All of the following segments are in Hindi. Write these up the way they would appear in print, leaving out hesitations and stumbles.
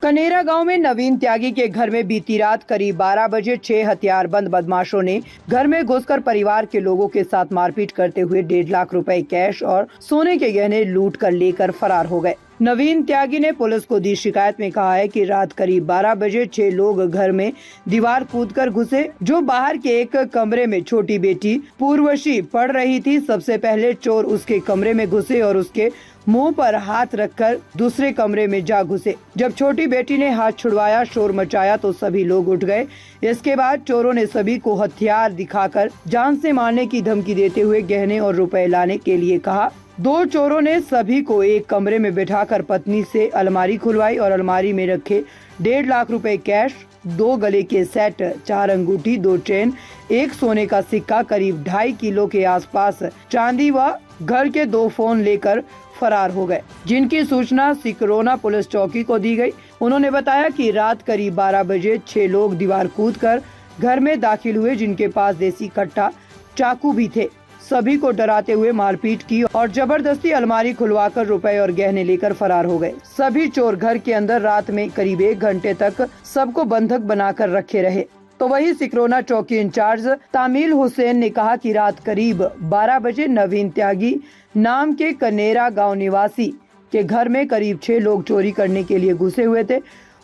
कनेरा गांव में नवीन त्यागी के घर में बीती रात करीब 12 बजे 6 हथियारबंद बदमाशों ने घर में घुसकर परिवार के लोगों के साथ मारपीट करते हुए 1.5 लाख रुपए कैश और सोने के गहने लूट कर लेकर फरार हो गए। नवीन त्यागी ने पुलिस को दी शिकायत में कहा है कि रात करीब 12 बजे 6 लोग घर में दीवार कूदकर घुसे, जो बाहर के एक कमरे में छोटी बेटी पूर्वशी पढ़ रही थी। सबसे पहले चोर उसके कमरे में घुसे और उसके मुंह पर हाथ रखकर दूसरे कमरे में जा घुसे। जब छोटी बेटी ने हाथ छुड़वाया, शोर मचाया तो सभी लोग उठ गए। इसके बाद चोरों ने सभी को हथियार दिखाकर जान से मारने की धमकी देते हुए गहने और रुपए लाने के लिए कहा। दो चोरों ने सभी को एक कमरे में बिठाकर पत्नी से अलमारी खुलवाई और अलमारी में रखे 1.5 लाख रुपए कैश, 2 गले के सेट, 4 अंगूठी, 2 चेन, 1 सोने का सिक्का, करीब 2.5 किलो के आसपास चांदी व घर के 2 फोन लेकर फरार हो गए, जिनकी सूचना सिकरोना पुलिस चौकी को दी गई। उन्होंने बताया कि रात करीब 12 बजे 6 लोग दीवार कूदकर घर में दाखिल हुए, जिनके पास देसी कट्टा, चाकू भी थे। सभी को डराते हुए मारपीट की और जबरदस्ती अलमारी खुलवाकर रुपए और गहने लेकर फरार हो गए। सभी चोर घर के अंदर रात में करीब 1 घंटे तक सबको बंधक बनाकर रखे रहे। तो वही सिकरोना चौकी इंचार्ज तामील हुसैन ने कहा कि रात करीब 12 बजे नवीन त्यागी नाम के कनेरा गांव निवासी के घर में करीब 6 लोग चोरी करने के लिए घुसे हुए थे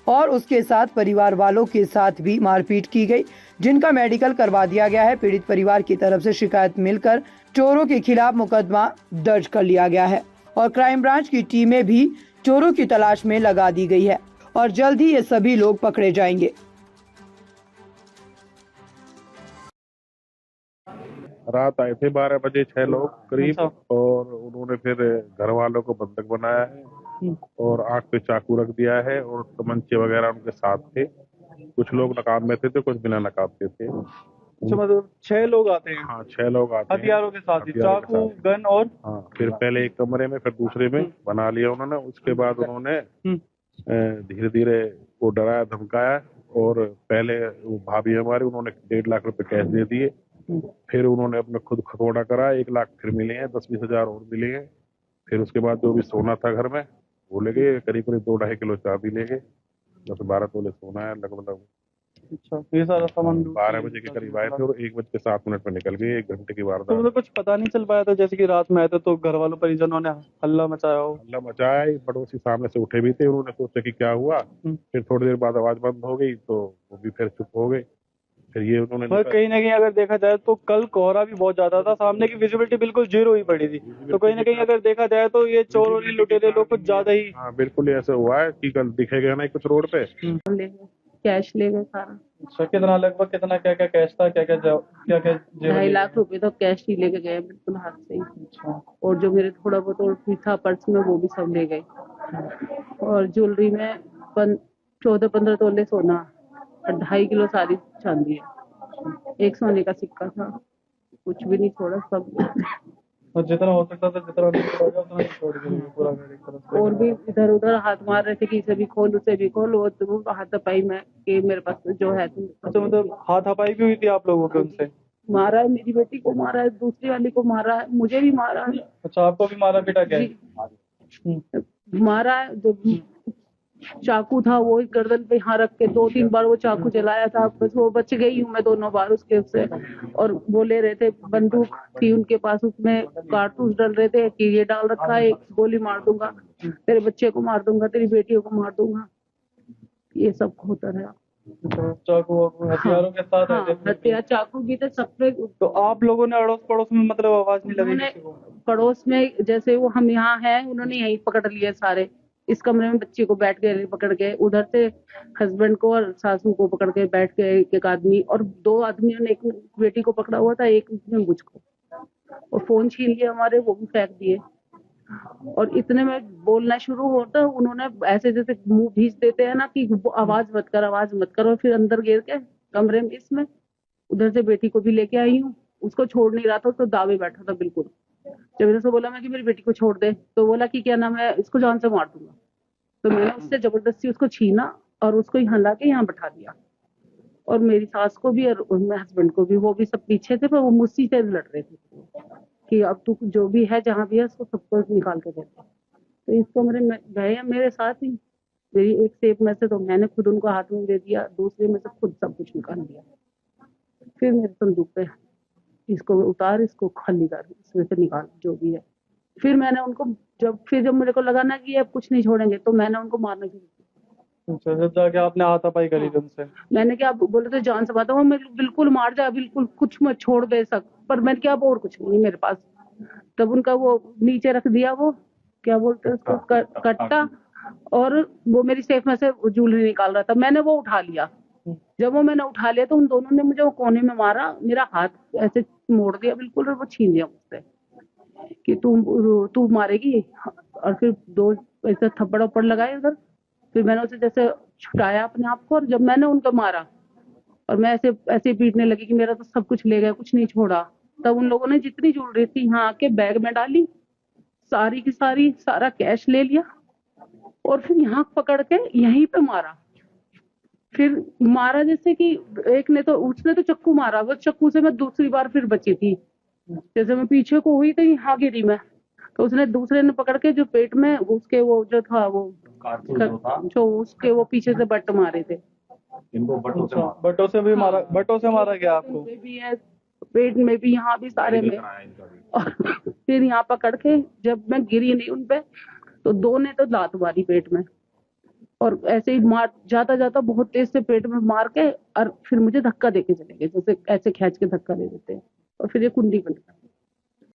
और उसके साथ परिवार वालों के साथ भी मारपीट की गई, जिनका मेडिकल करवा दिया गया है। पीड़ित परिवार की तरफ से शिकायत मिलकर चोरों के खिलाफ मुकदमा दर्ज कर लिया गया है और क्राइम ब्रांच की टीमें भी चोरों की तलाश में लगा दी गई है और जल्द ही ये सभी लोग पकड़े जाएंगे। रात आए थे 12 बजे 6 लोग करीब, और उन्होंने फिर घर वालों को बंधक बनाया है और आंख पे चाकू रख दिया है और तमंचे वगैरह उनके साथ थे। कुछ लोग नकाब में थे तो कुछ बिना नकाब के थे। अच्छा, मतलब 6 लोग आते हैं? हाँ, 6 लोग आते हैं हथियारों के साथ ही, चाकू, गन और हाँ, फिर पहले एक कमरे में फिर दूसरे में बना लिया उन्होंने। उसके बाद उन्होंने धीरे धीरे वो डराया धमकाया और पहले वो भाभी हमारी, उन्होंने 1.5 लाख रुपए कैश दे दिए। फिर उन्होंने अपने खुद खतौड़ा करा, 1 लाख फिर मिले हैं, 10-20 हजार और मिले हैं। फिर उसके बाद जो भी सोना था घर में वो ले गए, करीब 2-2.5 किलो चांदी ले गए, 10-12 तोले सोना है लगभग। अच्छा, ये सारा सामान 12 बजे के करीब आए थे और 1:07 में निकल गए। 1 घंटे की वारदात। तो मतलब कुछ पता नहीं चल पाया था, जैसे कि रात में आए थे तो घर वालों परिजनों ने हल्ला मचाया हो? हल्ला मचाया, पड़ोसी सामने से उठे भी थे, उन्होंने सोचा कि क्या हुआ। फिर थोड़ी देर बाद आवाज बंद हो गई तो वो भी फिर चुप हो गए। फिर ये उन्होंने कहीं ना कहीं अगर देखा जाए तो कल कोहरा भी बहुत ज्यादा था, सामने की विजिबिलिटी बिल्कुल 0 ही पड़ी थी, तो कहीं ना कहीं अगर देखा जाए तो ये चोर और लुटेरे लोग कुछ ज्यादा ही। हाँ, बिल्कुल ऐसा हुआ है कि कल दिखेगा नहीं कुछ रोड पे। कैश ले गए सारा। अच्छा, कितना लगभग कितना क्या क्या कैश था, क्या क्या 2.5 लाख रुपए तो कैश ही लेके गए बिल्कुल हाथ से ही। अच्छा। और जो मेरे थोड़ा बहुत और भी था पर्स में वो भी सब ले गए। और ज्वेलरी में 14-15 तोले सोना और 2.5 किलो सारी चांदी है। 1 सोने का सिक्का था, कुछ भी नहीं छोड़ा, सब। और जितना हो सकता था, जितना नहीं छोड़ा उतना नहीं छोड़ के पूरा मेरी तरफ से। और भी इधर उधर हाथ मार रहे थे कि इसे भी खोल उसे भी खोल, वो तो हाथापाई में कि मेरे पास जो है। अच्छा, मतलब हाथापाई भी हुई थी आप लोगों के उनसे? मारा है, मेरी बेटी को मारा है, दूसरी वाली को मारा है, मुझे भी मारा है। अच्छा, आपको भी मारा पीटा क्या? मारा है, जो चाकू था वो गर्दन पे यहाँ रख के 2-3 बार वो चाकू चलाया था, बस वो बच गई हूँ मैं दोनों बार उसके से। और वो ले रहे थे, बंदूक थी उनके पास, उसमें कारतूस डल रहे थे कि ये डाल रखा है, 1 गोली मार दूंगा, तेरे बच्चे को मार दूंगा, तेरी बेटियों को मार दूंगा, ये सब होता रहा। चाकू हथियारों के साथ? हाँ, हथियार चाकू भी थे सब पे। तो आप लोगों ने अड़ोस पड़ोस में मतलब आवाज नहीं लगी किसी को? पड़ोस में जैसे वो हम यहाँ हैं, उन्होंने यही पकड़ लिए सारे। इस कमरे में बच्ची को बैठ गए पकड़ के, उधर से हस्बैंड को और सासू को पकड़ के बैठ गए एक आदमी, और 2 आदमियों ने, एक बेटी को पकड़ा हुआ था, एक ने मुझको, और फोन छीन लिए हमारे, वो भी फेंक दिए। और इतने में बोलना शुरू होता, उन्होंने ऐसे जैसे मुंह भींच देते हैं ना कि आवाज मत कर, आवाज मत कर, और फिर अंदर गिर के कमरे में इसमें। उधर से बेटी को भी लेके आई हूँ, उसको छोड़ नहीं रहा था, तो दावे बैठा था बिल्कुल। जब मैंने बोला मैं कि मेरी बेटी को छोड़ दे, तो बोला कि क्या नाम है, इसको जान से मार दूंगा। तो मैंने उससे जबरदस्ती उसको छीना और उसको हला के यहाँ बैठा दिया, और मेरी सास को भी और मेरे हस्बैंड को भी, वो भी सब पीछे थे, पर वो मुझसे से लड़ रहे थे कि अब तू जो भी है, जहाँ भी है, उसको सबको निकाल के देते। तो इस कमरे में गए मेरे साथ ही, मेरी एक सेफ में से तो मैंने खुद उनको हाथ में दे दिया, दूसरे में से खुद सब कुछ निकाल दिया। फिर मेरे संदूक पे इसको उतार, इसको खाली कर, इसमें से निकाल जो भी है। फिर मैंने उनको जब मेरे को लगा ना कि अब कुछ नहीं छोड़ेंगे, तो मैंने उनको मारना शुरू किया। अच्छा, जब जाके आपने हाथापाई करी थी उनसे? मैंने क्या बोले तो जान से मारता हूँ, मैं बिल्कुल मार जा, बिल्कुल कुछ मत छोड़ दे सक, पर मैंने क्या, और कुछ नहीं मेरे पास। तब उनका वो नीचे रख दिया, वो क्या बोलते हैं उसको, कट्टा, और वो मेरी सेफ में से ज्वेलरी निकाल रहा था, मैंने वो उठा लिया। जब वो मैंने उठा लिया तो उन दोनों ने मुझे वो कोने में मारा, मेरा हाथ ऐसे मोड़ दिया बिल्कुल, और वो छीन लिया मुझसे कि तू मारेगी। और फिर 2 ऐसे थप्पड़ वप्पड़ लगाए उधर। फिर मैंने उसे जैसे छुटाया अपने आप को, और जब मैंने उनको मारा और मैं ऐसे ऐसे पीटने लगी कि मेरा तो सब कुछ ले गए, कुछ नहीं छोड़ा, तब उन लोगों ने जितनी ज्वेलरी थी यहाँ आके बैग में डाली, सारी की सारी, सारा कैश ले लिया, और फिर यहाँ पकड़ के यहीं पे मारा। फिर मारा जैसे कि एक ने तो, उसने तो चक्कू मारा, वो चक्कू से मैं दूसरी बार फिर बची थी। जैसे मैं पीछे को हुई तो यहाँ गिरी मैं, तो उसने दूसरे ने पकड़ के जो पेट में उसके वो जो था वो जो उसके वो पीछे से बट मारे थे। इनको बटों से भी मारा? बटों से मारा गया आपको? भी है, पेट में भी, यहाँ भी, सारे में। और फिर यहाँ पकड़ के जब मैं गिरी नहीं उन पे, तो 2 ने तो लात मारी पेट में, और ऐसे ही मार जाता जाता बहुत तेज से पेट में मार के, और फिर मुझे धक्का देके चले गए, जैसे ऐसे खींच के धक्का दे देते हैं, और फिर ये कुंडी बंद कर दी।